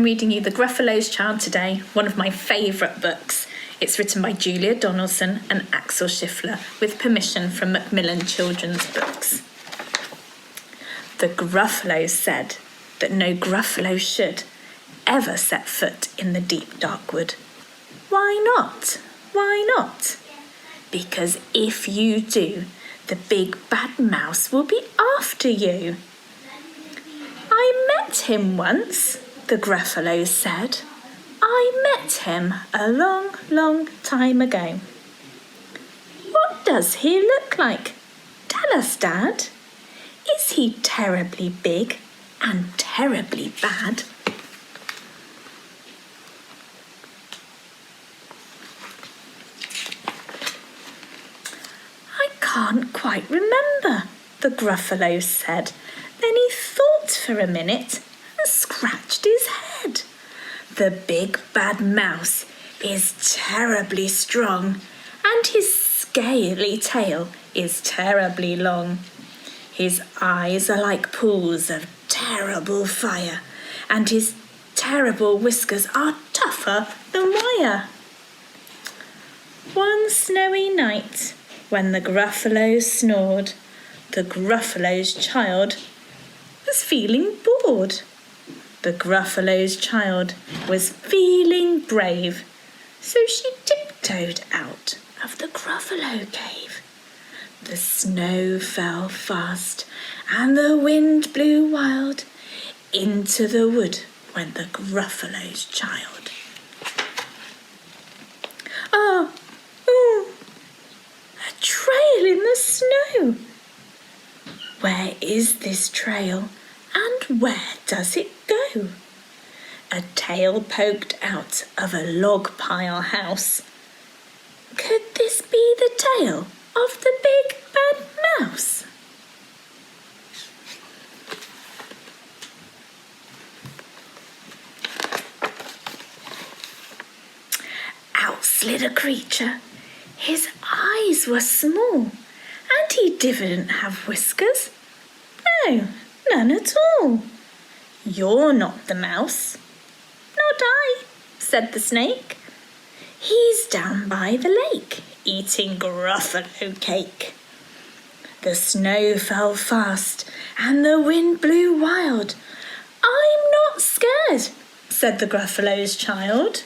I'm reading you The Gruffalo's Child today, one of my favourite books. It's written by Julia Donaldson and Axel Schiffler with permission from Macmillan Children's Books. The Gruffalo said that no Gruffalo should ever set foot in the deep dark wood. Why not? Why not? Because if you do, the big bad mouse will be after you. I met him once, the Gruffalo said. I met him a long, long time ago. What does he look like? Tell us, Dad. Is he terribly big and terribly bad? I can't quite remember, the Gruffalo said. Then he thought for a minute and scratched his head. The big bad mouse is terribly strong, and his scaly tail is terribly long. His eyes are like pools of terrible fire, and his terrible whiskers are tougher than wire. One snowy night, when the Gruffalo snored, the Gruffalo's child was feeling bored. The Gruffalo's child was feeling brave, so she tiptoed out of the Gruffalo cave. The snow fell fast and the wind blew wild. Into the wood went the Gruffalo's child. A trail in the snow. Where is this trail and where does it go? A tail poked out of a log pile house. Could this be the tail of the big bad mouse? Out slid a creature. His eyes were small, and he didn't have whiskers. No, none at all. You're not the mouse. Not I, said the snake. He's down by the lake, eating Gruffalo cake. The snow fell fast, and the wind blew wild. I'm not scared, said the Gruffalo's child.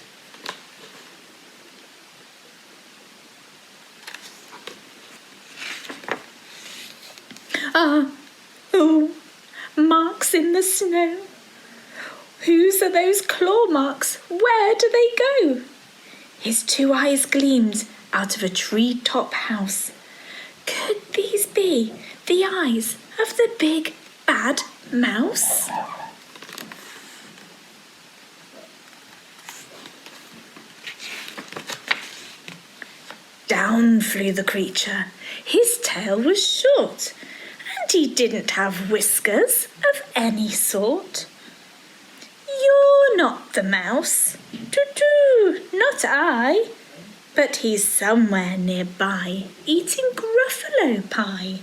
Marks in the snow. Whose are those claw marks? Where do they go? His two eyes gleamed out of a tree-top house. Could these be the eyes of the big bad mouse? Down flew the creature. His tail was short, and he didn't have whiskers of any sort. You're not the mouse. Toot-toot, not I. But he's somewhere nearby, eating Gruffalo pie.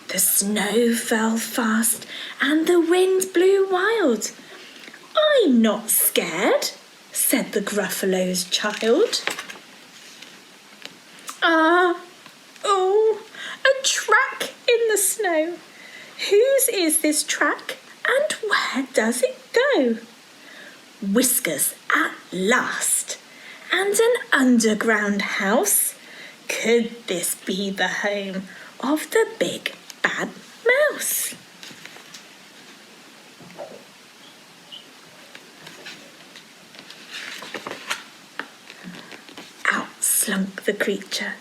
The snow fell fast, and the wind blew wild. I'm not scared, said the Gruffalo's child. A track in the snow. Whose is this track, and where does it go? Whiskers at last, and an underground house. Could this be the home of the big bad mouse? Out slunk the creature.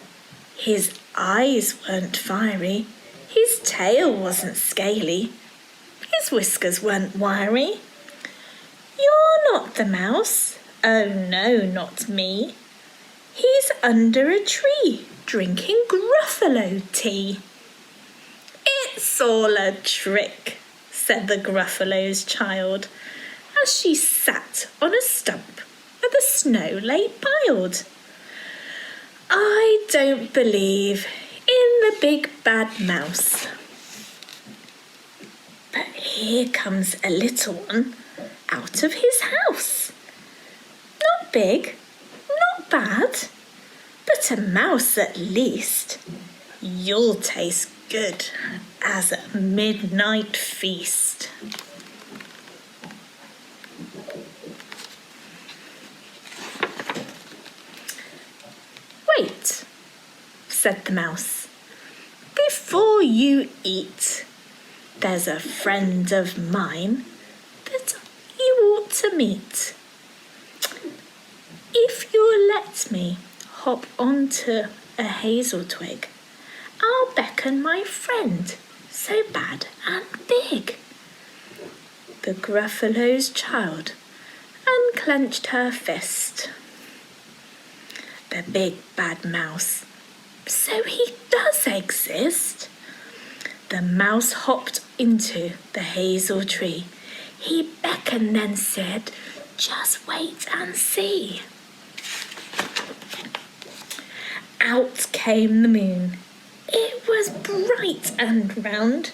His eyes weren't fiery, his tail wasn't scaly, his whiskers weren't wiry. You're not the mouse. Oh no, not me. He's under a tree, drinking Gruffalo tea. It's all a trick, said the Gruffalo's child, as she sat on a stump where the snow lay piled. I don't believe in the big bad mouse. But here comes a little one out of his house. Not big, not bad, but a mouse at least. You'll taste good as a midnight feast. Wait, said the mouse, before you eat, there's a friend of mine that you ought to meet. If you'll let me hop onto a hazel twig, I'll beckon my friend, so bad and big. The Gruffalo's child unclenched her fist. The big bad mouse, so he does exist. The mouse hopped into the hazel tree. He beckoned then said, just wait and see. Out came the moon. It was bright and round.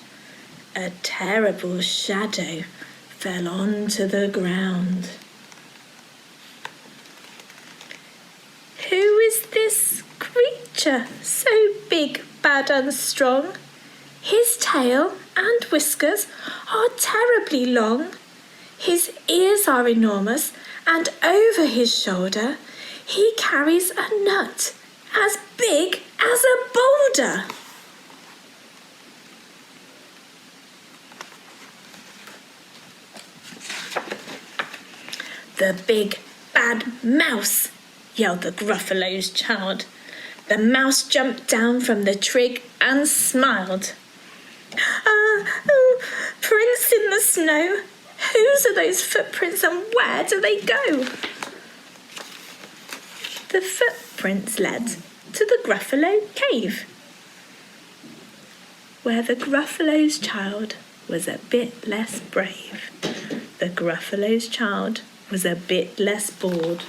A terrible shadow fell onto the ground. Who is this creature so big, bad and strong? His tail and whiskers are terribly long. His ears are enormous, and over his shoulder he carries a nut as big as a boulder. The big bad mouse, yelled the Gruffalo's child. The mouse jumped down from the twig and smiled. Oh, prints in the snow. Whose are those footprints and where do they go? The footprints led to the Gruffalo cave, where the Gruffalo's child was a bit less brave. The Gruffalo's child was a bit less bored.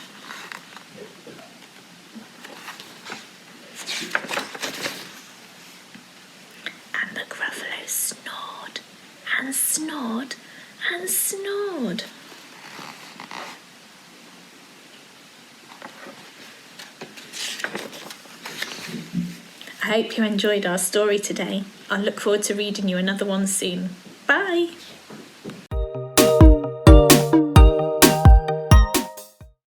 And the Gruffalo snored and snored and snored. I hope you enjoyed our story today. I look forward to reading you another one soon. Bye!